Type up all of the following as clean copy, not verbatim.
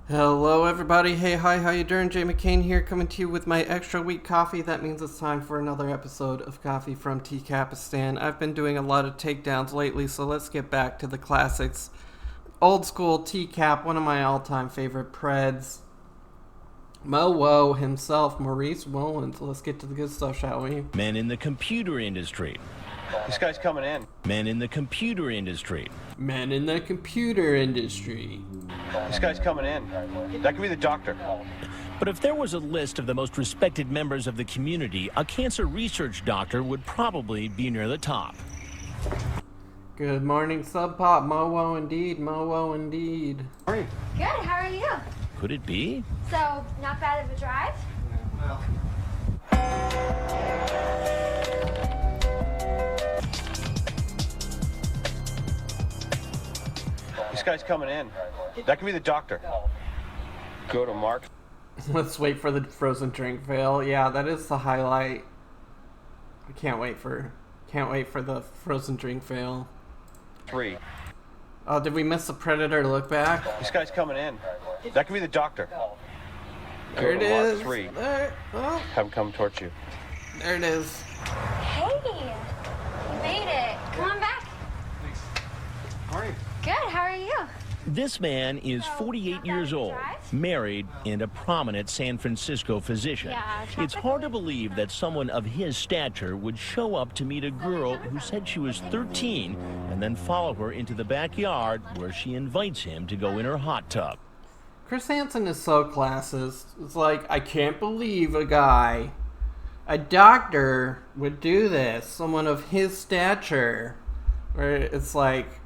Hello everybody, hey hi, how you doing? Jay McCain here, coming to you with my extra week coffee. That means it's time for another episode of Coffee from Teacapistan. I've been doing a lot of takedowns lately, so let's get back to the classics. Old school Teacap, one of my all-time favorite Preds. Mo himself, Maurice Wolin. So let's get to the good stuff, shall we? Men in the computer industry. This guy's coming in. Men in the computer industry. Men in the computer industry. This guy's coming in. That could be the doctor. But if there was a list of the most respected members of the community, a cancer research doctor would probably be near the top. Good morning, Sub Pop. Mo indeed, Mo indeed. Good, how are you? Could it be? So, not bad of a drive? This guy's coming in. That could be the doctor. Go to Mark. Let's wait for the frozen drink fail. Yeah, that is the highlight. I can't wait for the frozen drink fail. 3. Oh, did we miss the Predator look back? This guy's coming in. That could be the doctor. There it is. 3. There. Oh, Have him come towards you. there it is. Hey, you made it. Come on back. Thanks. How are you? Good, how are you? This man is 48 years old, married, and a prominent San Francisco physician. Yeah, It's hard to believe that someone of his stature would show up to meet a girl who said she was 13 and then follow her into the backyard where she invites him to go in her hot tub. Chris Hansen is so classist. It's like, I can't believe a doctor would do this. Someone of his stature. Where it's like,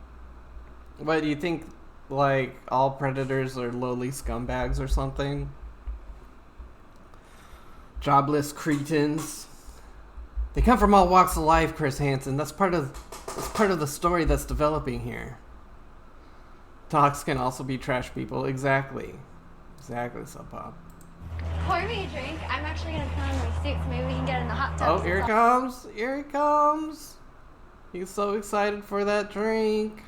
what do you think? Like, all predators are lowly scumbags or something? Jobless cretins. They come from all walks of life, Chris Hansen. That's part of the story that's developing here. Dogs can also be trash people. Exactly, Sub Pop. Pour me a drink. I'm actually going to put on my suit so maybe we can get in the hot tub. Oh, here it comes. Here it comes. He's so excited for that drink.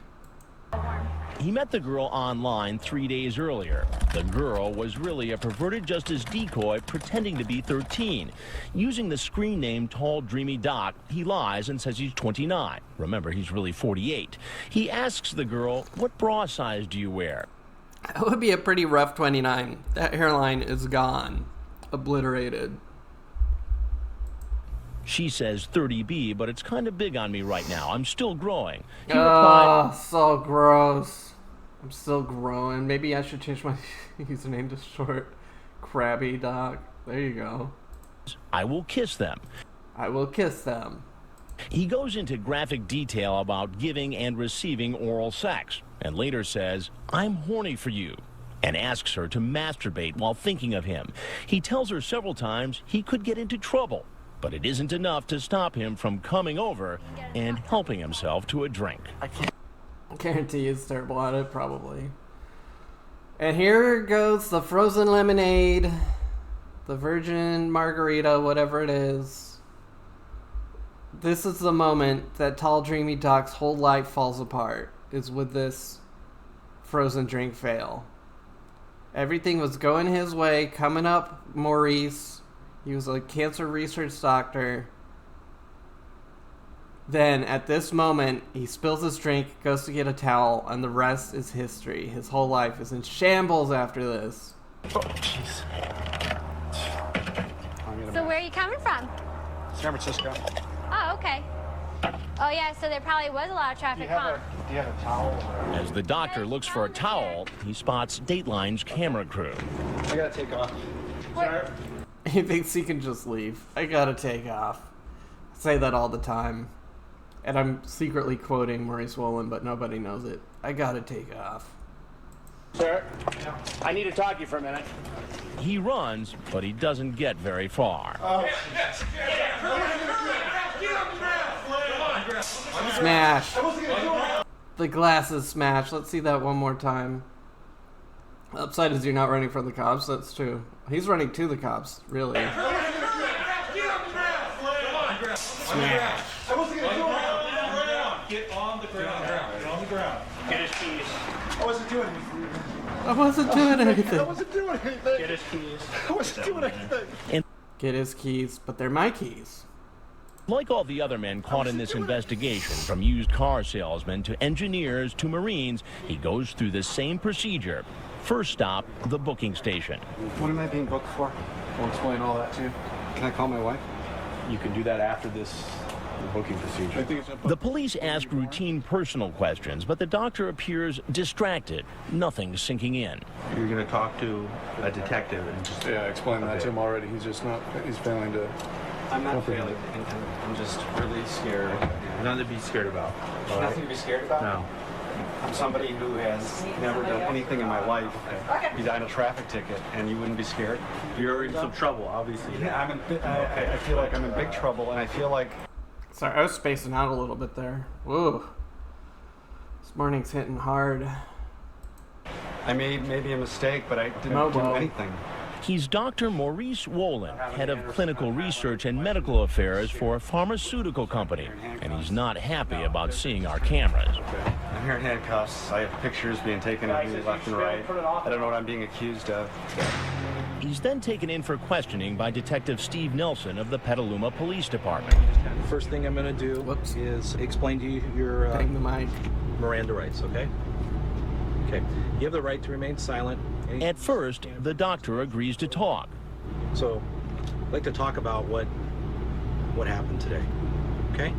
He met the girl online 3 days earlier. The girl was really a perverted justice decoy pretending to be 13. Using the screen name Tall Dreamy Doc, he lies and says he's 29. Remember, he's really 48. He asks the girl, "What bra size do you wear?" That would be a pretty rough 29. That hairline is gone. Obliterated. She says 30B, but it's kind of big on me right now. I'm still growing. He replied, Oh, so gross. I'm still growing. Maybe I should change my username to short Krabby Doc. There you go. "I will kiss them." I will kiss them. He goes into graphic detail about giving and receiving oral sex, and later says, "I'm horny for you," and asks her to masturbate while thinking of him. He tells her several times he could get into trouble, but it isn't enough to stop him from coming over and helping himself to a drink. I guarantee he's terrible at it, probably. And here goes the frozen lemonade. The virgin margarita, whatever it is. This is the moment that Tall Dreamy Doc's whole life falls apart, is with this frozen drink fail. Everything was going his way, coming up Maurice. He was a cancer research doctor. Then, at this moment, he spills his drink, goes to get a towel, and the rest is history. His whole life is in shambles after this. Oh, jeez. So where are you coming from? San Francisco. Oh, okay. Oh yeah, so there probably was a lot of traffic, huh? Do you have a towel? As the doctor looks for a towel, he spots Dateline's camera crew. I gotta take off. What? He thinks he can just leave. I gotta take off. I say that all the time. And I'm secretly quoting Maurice Wolin, but nobody knows it. I gotta take off. Sir, I need to talk to you for a minute. He runs, but he doesn't get very far. Smash! The glasses smash. Let's see that one more time. Upside is you're not running from the cops. That's true. He's running to the cops, really. Smash. Get on the ground. Get on the ground. Get his keys. I wasn't doing anything. I wasn't doing anything. I wasn't doing anything. Get his keys. I wasn't doing anything. Get his keys, but they're my keys. Like all the other men caught in this investigation, from used car salesmen to engineers to Marines, he goes through the same procedure. First stop, the booking station. What am I being booked for? We'll explain all that to you. Can I call my wife? You can do that after the booking procedure. I think it's The police ask routine personal questions, but the doctor appears distracted. Nothing's sinking in. You're going to talk to a detective and just... Yeah, I explained that to him already. He's just not, he's failing to... I'm not failing. I'm just really scared. Nothing to be scared about. There's nothing to be scared about? No. I'm somebody who has never done anything in my life. You died a traffic ticket, and you wouldn't be scared? You're in some trouble, obviously. Yeah, I feel like I'm in big trouble, and I feel like... Sorry, I was spacing out a little bit there. Whoa. This morning's hitting hard. I made maybe a mistake, but I didn't Oh, do well. anything. He's Dr. Maurice Wolin, head of clinical research and medical affairs for a pharmaceutical company, and he's not happy about seeing our cameras. I'm here in handcuffs. I have pictures being taken of me left and right. I don't know what I'm being accused of. He's then taken in for questioning by Detective Steve Nelson of the Petaluma Police Department. First thing I'm going to do Whoops. is explain to you your Bang the mic. Miranda rights, okay? Okay. You have the right to remain silent. At first, the doctor agrees to talk. So, I'd like to talk about what happened today, okay?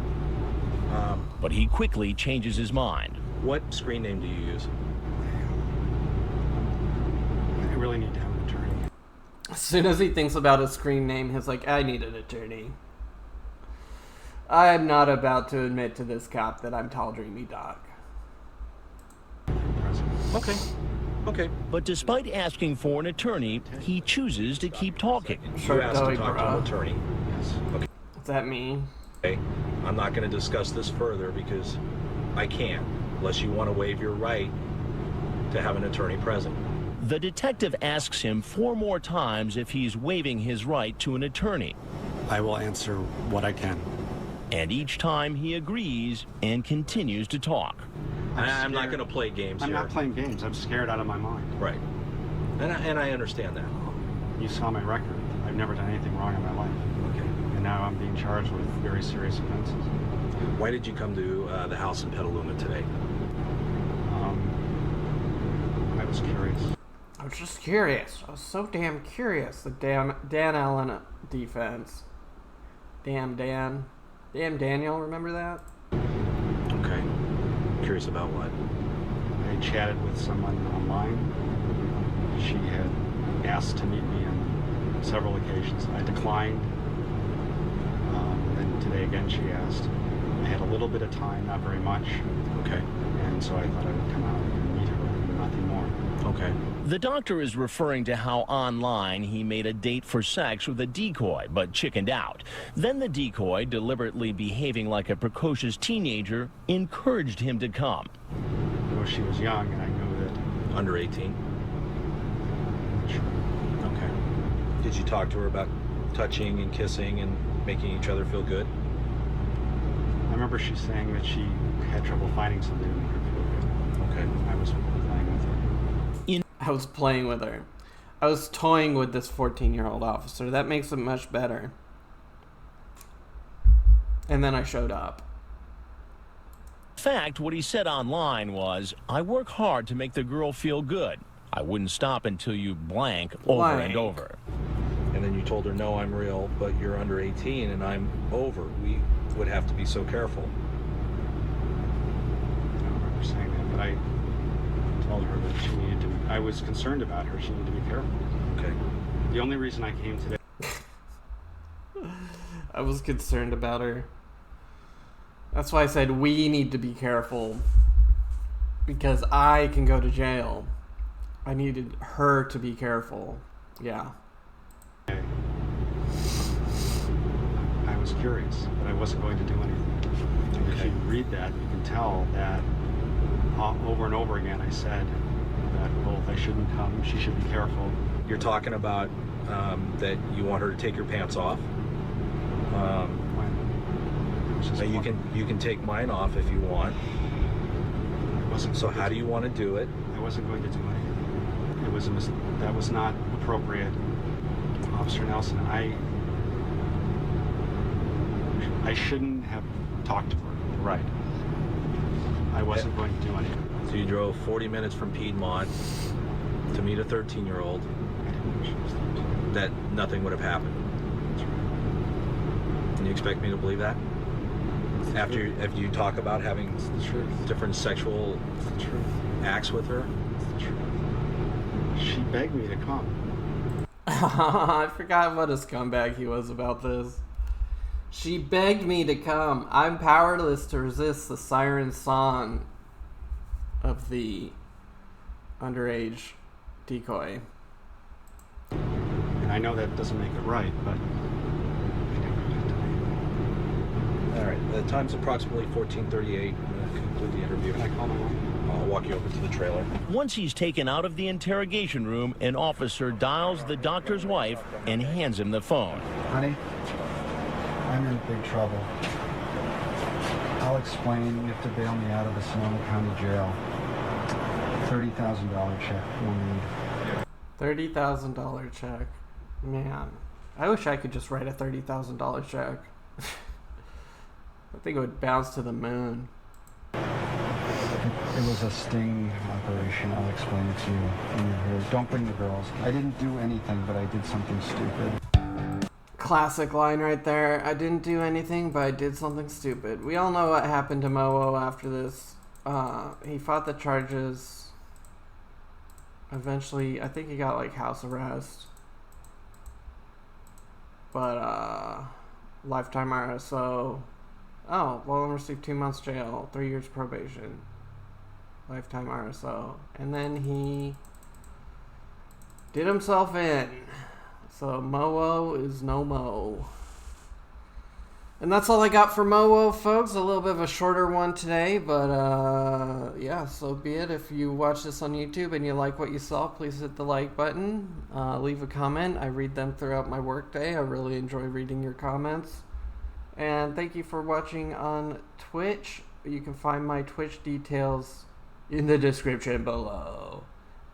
But he quickly changes his mind. What screen name do you use? I really need to have an attorney. As soon as he thinks about his screen name, he's like, I need an attorney. I'm not about to admit to this cop that I'm tall, dreamy Doc. Okay. Okay. But despite asking for an attorney, he chooses to keep talking. You asked to Dowie, talk to bro. an attorney. Yes. Okay. What's that mean? Okay. I'm not going to discuss this further because I can't, unless you want to waive your right to have an attorney present. The detective asks him 4 more times if he's waiving his right to an attorney. I will answer what I can. And each time he agrees and continues to talk. I'm not going to play games I'm here. not playing games. I'm scared out of my mind. Right. And I understand that. You saw my record. I've never done anything wrong in my life. Okay. And now I'm being charged with very serious offenses. Why did you come to the house in Petaluma today? I was curious. I was just curious. I was so damn curious. The Dan Allen defense. Damn Dan. Damn Daniel, remember that? Okay. Curious about what? I chatted with someone online. She had asked to meet me on several occasions. I declined. And today again she asked. I had a little bit of time, not very much. Okay. And so I thought I would come out and meet her and nothing more. Okay. The doctor is referring to how online he made a date for sex with a decoy, but chickened out. Then the decoy, deliberately behaving like a precocious teenager, encouraged him to come. I know she was young and I knew that. Under 18? Sure. Okay. Did you talk to her about touching and kissing and making each other feel good? I remember she saying that she had trouble finding something to make her feel good. Okay. I was playing with her. I was playing with her. I was toying with this 14-year-old officer. That makes it much better. And then I showed up. In fact, what he said online was, I work hard to make the girl feel good. I wouldn't stop until you blank over and Blank. over. And then you told her, no, I'm real, but you're under 18 and I'm over. We would have to be so careful. I don't remember saying that, but I told her that she needed to be, I was concerned about her. She needed to be careful. Okay. The only reason I came today. I was concerned about her. That's why I said we need to be careful. Because I can go to jail. I needed her to be careful. Yeah. I was curious, but I wasn't going to do anything. And if you read that, you can tell that over and over again I said that, well, if I shouldn't come, she should be careful. You're talking about that you want her to take your pants off. So you can take mine off if you want. I wasn't So how do you want to do it? I wasn't going to do anything. that was not appropriate. Officer Nelson, I shouldn't have talked to her. Right. I wasn't going to do anything. So you drove 40 minutes from Piedmont to meet a 13-year-old. That nothing would have happened. And you expect me to believe that? After you talk about having different sexual acts with her? She begged me to come. I forgot what a scumbag he was about this. She begged me to come. I'm powerless to resist the siren song of the underage decoy. And I know that doesn't make it right, but All right, the time's approximately 14:38. I'm going to conclude the interview. can I call my mom? I'll walk you over to the trailer. Once he's taken out of the interrogation room, an officer dials the doctor's wife and hands him the phone. Honey, I'm in big trouble. I'll explain. You have to bail me out of the Sonoma County Jail. $30,000 check we'll need. $30,000 check. Man, I wish I could just write a $30,000 check. I think it would bounce to the moon. It was a sting operation. I'll explain it to you when you're here. Don't bring the girls. I didn't do anything, but I did something stupid. Classic line right there. I didn't do anything, but I did something stupid. We all know what happened to Mowo after this. He fought the charges. Eventually, I think he got like house arrest. But, lifetime RSO. Oh, well, received 2 months jail, 3 years probation. Lifetime RSO. And then he did himself in. So Mowo is no mo. And that's all I got for Mowo, folks. A little bit of a shorter one today, but yeah, so be it. If you watch this on YouTube and you like what you saw, please hit the like button. Leave a comment. I read them throughout my workday. I really enjoy reading your comments. And thank you for watching on Twitch. You can find my Twitch details in the description below.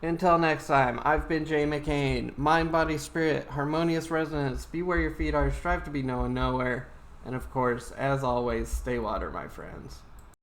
Until next time, I've been Jay McCain. Mind, body, spirit, harmonious resonance. Be where your feet are. Strive to be no one nowhere. And of course, as always, stay water, my friends.